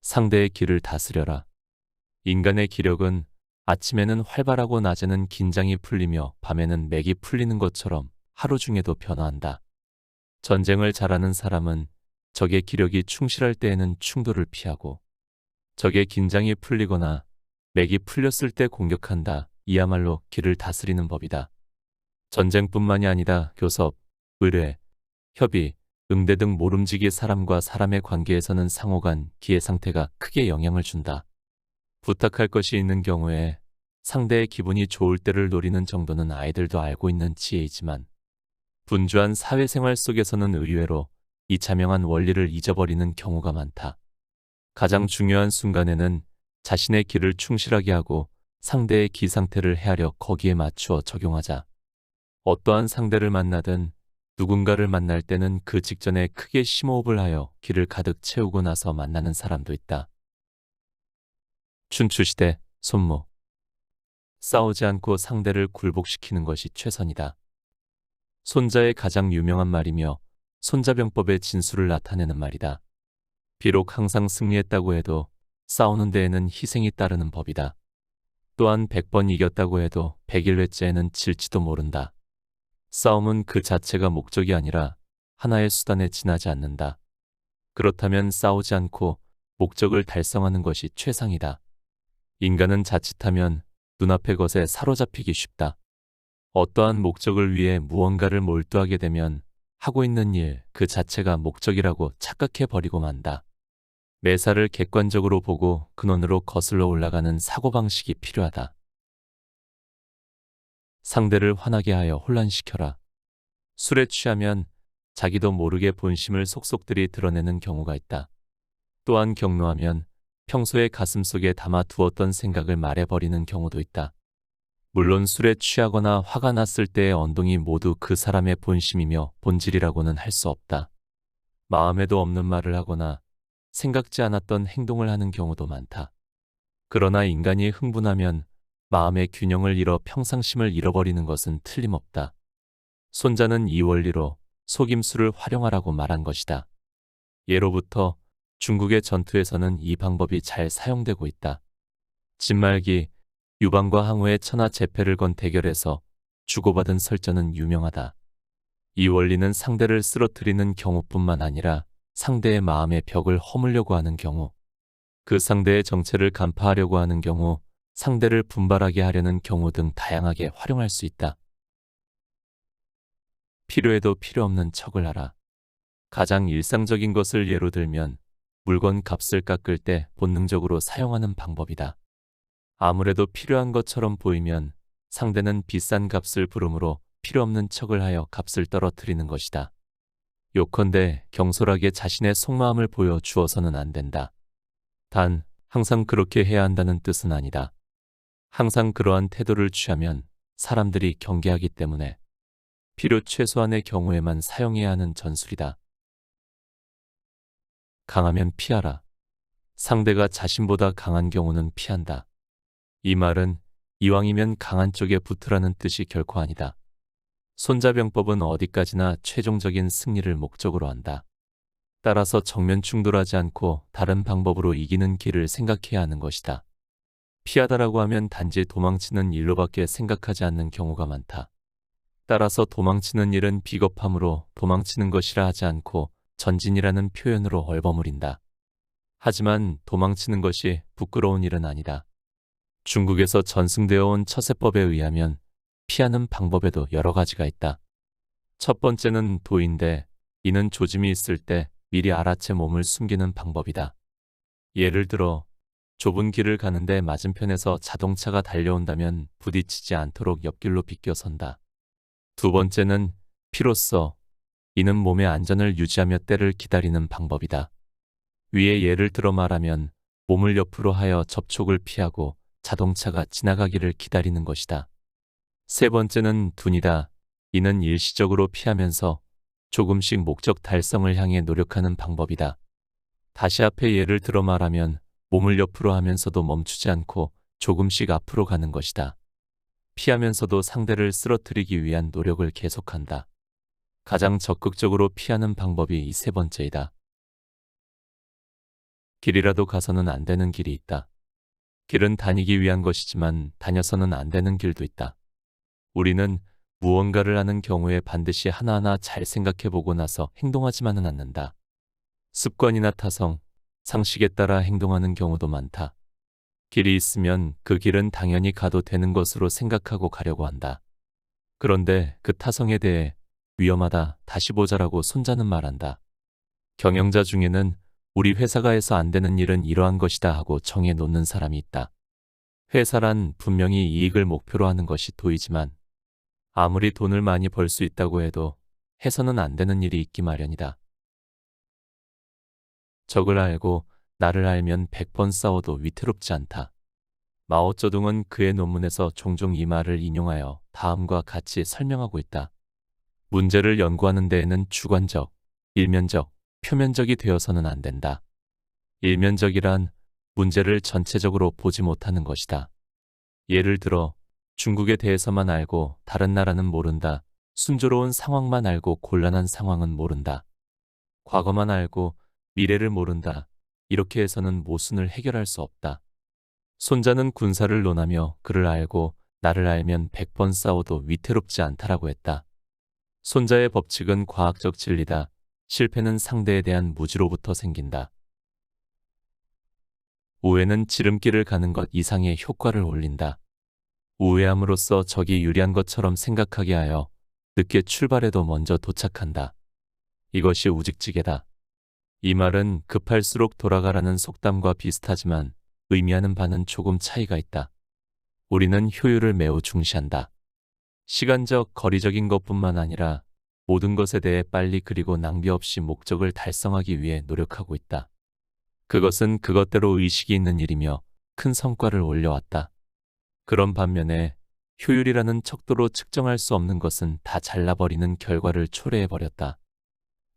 상대의 기를 다스려라. 인간의 기력은 아침에는 활발하고 낮에는 긴장이 풀리며 밤에는 맥이 풀리는 것처럼 하루 중에도 변화한다. 전쟁을 잘하는 사람은 적의 기력이 충실할 때에는 충돌을 피하고 적의 긴장이 풀리거나 맥이 풀렸을 때 공격한다. 이야말로 기를 다스리는 법이다. 전쟁뿐만이 아니라 교섭, 의뢰, 협의, 응대 등 모름지기 사람과 사람의 관계에서는 상호 간 기의 상태가 크게 영향을 준다. 부탁할 것이 있는 경우에 상대의 기분이 좋을 때를 노리는 정도는 아이들도 알고 있는 지혜이지만 분주한 사회생활 속에서는 의외로 이 자명한 원리를 잊어버리는 경우가 많다. 가장 중요한 순간에는 자신의 기를 충실하게 하고 상대의 기 상태를 헤아려 거기에 맞추어 적용하자. 어떠한 상대를 만나든 누군가를 만날 때는 그 직전에 크게 심호흡을 하여 기를 가득 채우고 나서 만나는 사람도 있다. 춘추시대 손무. 싸우지 않고 상대를 굴복시키는 것이 최선이다. 손자의 가장 유명한 말이며 손자병법의 진수를 나타내는 말이다. 비록 항상 승리했다고 해도 싸우는 데에는 희생이 따르는 법이다. 또한 100번 이겼다고 해도 100일회째에는 질지도 모른다. 싸움은 그 자체가 목적이 아니라 하나의 수단에 지나지 않는다. 그렇다면 싸우지 않고 목적을 달성하는 것이 최상이다. 인간은 자칫하면 눈앞의 것에 사로잡히기 쉽다. 어떠한 목적을 위해 무언가를 몰두하게 되면 하고 있는 일 그 자체가 목적이라고 착각해 버리고 만다. 매사를 객관적으로 보고 근원으로 거슬러 올라가는 사고방식이 필요하다. 상대를 화나게 하여 혼란시켜라. 술에 취하면 자기도 모르게 본심을 속속들이 드러내는 경우가 있다. 또한 격노하면 평소에 가슴속에 담아 두었던 생각을 말해버리는 경우도 있다. 물론 술에 취하거나 화가 났을 때의 언동이 모두 그 사람의 본심이며 본질이라고는 할 수 없다. 마음에도 없는 말을 하거나 생각지 않았던 행동을 하는 경우도 많다. 그러나 인간이 흥분하면 마음의 균형을 잃어 평상심을 잃어버리는 것은 틀림없다. 손자는 이 원리로 속임수를 활용하라고 말한 것이다. 예로부터 중국의 전투에서는 이 방법이 잘 사용되고 있다. 진말기, 유방과 항우의 천하제패를 건 대결에서 주고받은 설전은 유명하다. 이 원리는 상대를 쓰러뜨리는 경우뿐만 아니라 상대의 마음의 벽을 허물려고 하는 경우, 그 상대의 정체를 간파하려고 하는 경우, 상대를 분발하게 하려는 경우 등 다양하게 활용할 수 있다. 필요해도 필요 없는 척을 하라. 가장 일상적인 것을 예로 들면 물건 값을 깎을 때 본능적으로 사용하는 방법이다. 아무래도 필요한 것처럼 보이면 상대는 비싼 값을 부르므로 필요 없는 척을 하여 값을 떨어뜨리는 것이다. 요컨대 경솔하게 자신의 속마음을 보여 주어서는 안 된다. 단, 항상 그렇게 해야 한다는 뜻은 아니다. 항상 그러한 태도를 취하면 사람들이 경계하기 때문에 필요 최소한의 경우에만 사용해야 하는 전술이다. 강하면 피하라. 상대가 자신보다 강한 경우는 피한다. 이 말은 이왕이면 강한 쪽에 붙으라는 뜻이 결코 아니다. 손자병법은 어디까지나 최종적인 승리를 목적으로 한다. 따라서 정면 충돌하지 않고 다른 방법으로 이기는 길을 생각해야 하는 것이다. 피하다라고 하면 단지 도망치는 일로밖에 생각하지 않는 경우가 많다. 따라서 도망치는 일은 비겁함으로 도망치는 것이라 하지 않고 전진이라는 표현으로 얼버무린다. 하지만 도망치는 것이 부끄러운 일은 아니다. 중국에서 전승되어 온 처세법에 의하면 피하는 방법에도 여러 가지가 있다. 첫 번째는 도인데 이는 조짐이 있을 때 미리 알아채 몸을 숨기는 방법이다. 예를 들어 좁은 길을 가는데 맞은편에서 자동차가 달려온다면 부딪히지 않도록 옆길로 비껴선다. 두 번째는 피로써 이는 몸의 안전을 유지하며 때를 기다리는 방법이다. 위에 예를 들어 말하면 몸을 옆으로 하여 접촉을 피하고 자동차가 지나가기를 기다리는 것이다. 세 번째는 둔이다. 이는 일시적으로 피하면서 조금씩 목적 달성을 향해 노력하는 방법이다. 다시 앞에 예를 들어 말하면 몸을 옆으로 하면서도 멈추지 않고 조금씩 앞으로 가는 것이다. 피하면서도 상대를 쓰러뜨리기 위한 노력을 계속한다. 가장 적극적으로 피하는 방법이 이 세 번째이다. 길이라도 가서는 안 되는 길이 있다. 길은 다니기 위한 것이지만 다녀서는 안 되는 길도 있다. 우리는 무언가를 하는 경우에 반드시 하나하나 잘 생각해 보고 나서 행동하지만은 않는다. 습관이나 타성, 상식에 따라 행동하는 경우도 많다. 길이 있으면 그 길은 당연히 가도 되는 것으로 생각하고 가려고 한다. 그런데 그 타성에 대해 위험하다, 다시 보자라고 손자는 말한다. 경영자 중에는 우리 회사가 해서 안 되는 일은 이러한 것이다 하고 정해 놓는 사람이 있다. 회사란 분명히 이익을 목표로 하는 것이 도이지만 아무리 돈을 많이 벌 수 있다고 해도 해서는 안 되는 일이 있기 마련이다. 적을 알고 나를 알면 100번 싸워도 위태롭지 않다. 마오쩌둥은 그의 논문에서 종종 이 말을 인용하여 다음과 같이 설명하고 있다. 문제를 연구하는 데에는 주관적, 일면적, 표면적이 되어서는 안 된다. 일면적이란 문제를 전체적으로 보지 못하는 것이다. 예를 들어 중국에 대해서만 알고 다른 나라는 모른다. 순조로운 상황만 알고 곤란한 상황은 모른다. 과거만 알고 미래를 모른다. 이렇게 해서는 모순을 해결할 수 없다. 손자는 군사를 논하며 그를 알고 나를 알면 100번 싸워도 위태롭지 않다라고 했다. 손자의 법칙은 과학적 진리다. 실패는 상대에 대한 무지로부터 생긴다. 우회는 지름길을 가는 것 이상의 효과를 올린다. 우회함으로써 적이 유리한 것처럼 생각하게 하여 늦게 출발해도 먼저 도착한다. 이것이 우직지개다. 이 말은 급할수록 돌아가라는 속담과 비슷하지만 의미하는 바는 조금 차이가 있다. 우리는 효율을 매우 중시한다. 시간적, 거리적인 것뿐만 아니라 모든 것에 대해 빨리 그리고 낭비 없이 목적을 달성하기 위해 노력하고 있다. 그것은 그것대로 의식이 있는 일이며 큰 성과를 올려왔다. 그런 반면에 효율이라는 척도로 측정할 수 없는 것은 다 잘라버리는 결과를 초래해버렸다.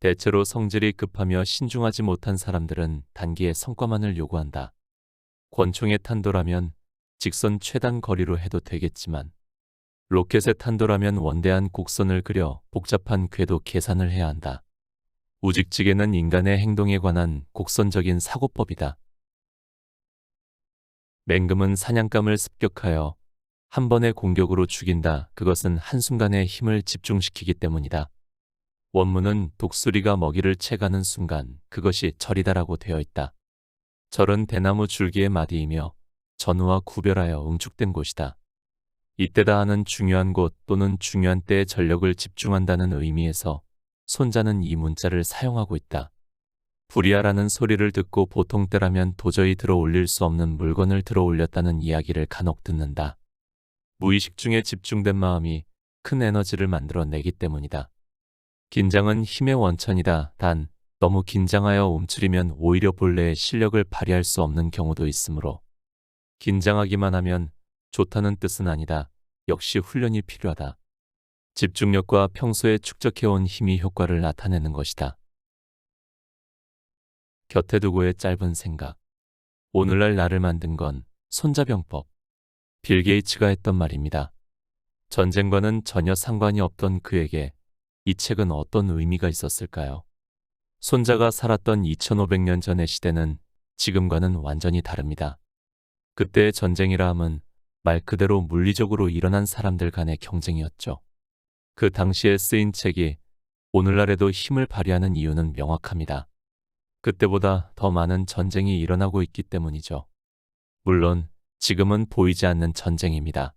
대체로 성질이 급하며 신중하지 못한 사람들은 단기의 성과만을 요구한다. 권총의 탄도라면 직선 최단 거리로 해도 되겠지만 로켓의 탄도라면 원대한 곡선을 그려 복잡한 궤도 계산을 해야 한다. 우직지개는 인간의 행동에 관한 곡선적인 사고법이다. 맹금은 사냥감을 습격하여 한 번의 공격으로 죽인다. 그것은 한순간에 힘을 집중시키기 때문이다. 원문은 독수리가 먹이를 채가는 순간 그것이 절이다라고 되어 있다. 절은 대나무 줄기의 마디이며 전우와 구별하여 응축된 곳이다. 이때다 하는 중요한 곳 또는 중요한 때에 전력을 집중한다는 의미에서 손자는 이 문자를 사용하고 있다. 불이야라는 소리를 듣고 보통 때라면 도저히 들어 올릴 수 없는 물건을 들어 올렸다는 이야기를 간혹 듣는다. 무의식 중에 집중된 마음이 큰 에너지를 만들어내기 때문이다. 긴장은 힘의 원천이다. 단 너무 긴장하여 움츠리면 오히려 본래의 실력을 발휘할 수 없는 경우도 있으므로 긴장하기만 하면 좋다는 뜻은 아니다. 역시 훈련이 필요하다. 집중력과 평소에 축적해온 힘이 효과를 나타내는 것이다. 곁에 두고의 짧은 생각. 오늘날 나를 만든 건 손자병법. 빌 게이츠가 했던 말입니다. 전쟁과는 전혀 상관이 없던 그에게 이 책은 어떤 의미가 있었을까요? 손자가 살았던 2500년 전의 시대는 지금과는 완전히 다릅니다. 그때의 전쟁이라 함은 말 그대로 물리적으로 일어난 사람들 간의 경쟁이었죠. 그 당시에 쓰인 책이 오늘날에도 힘을 발휘하는 이유는 명확합니다. 그때보다 더 많은 전쟁이 일어나고 있기 때문이죠. 물론 지금은 보이지 않는 전쟁입니다.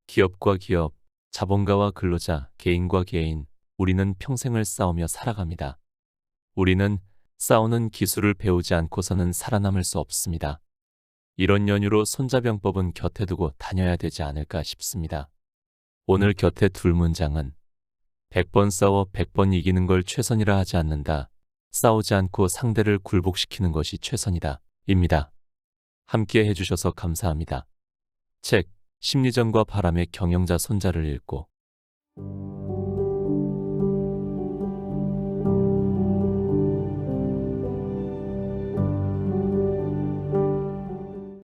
기업과 기업, 자본가와 근로자, 개인과 개인, 우리는 평생을 싸우며 살아갑니다. 우리는 싸우는 기술을 배우지 않고서는 살아남을 수 없습니다. 이런 연유로 손자병법은 곁에 두고 다녀야 되지 않을까 싶습니다. 오늘 곁에 둘 문장은 100번 싸워 100번 이기는 걸 최선이라 하지 않는다. 싸우지 않고 상대를 굴복시키는 것이 최선이다. 입니다. 함께 해주셔서 감사합니다. 책, 심리전과 바람의 경영자 손자를 읽고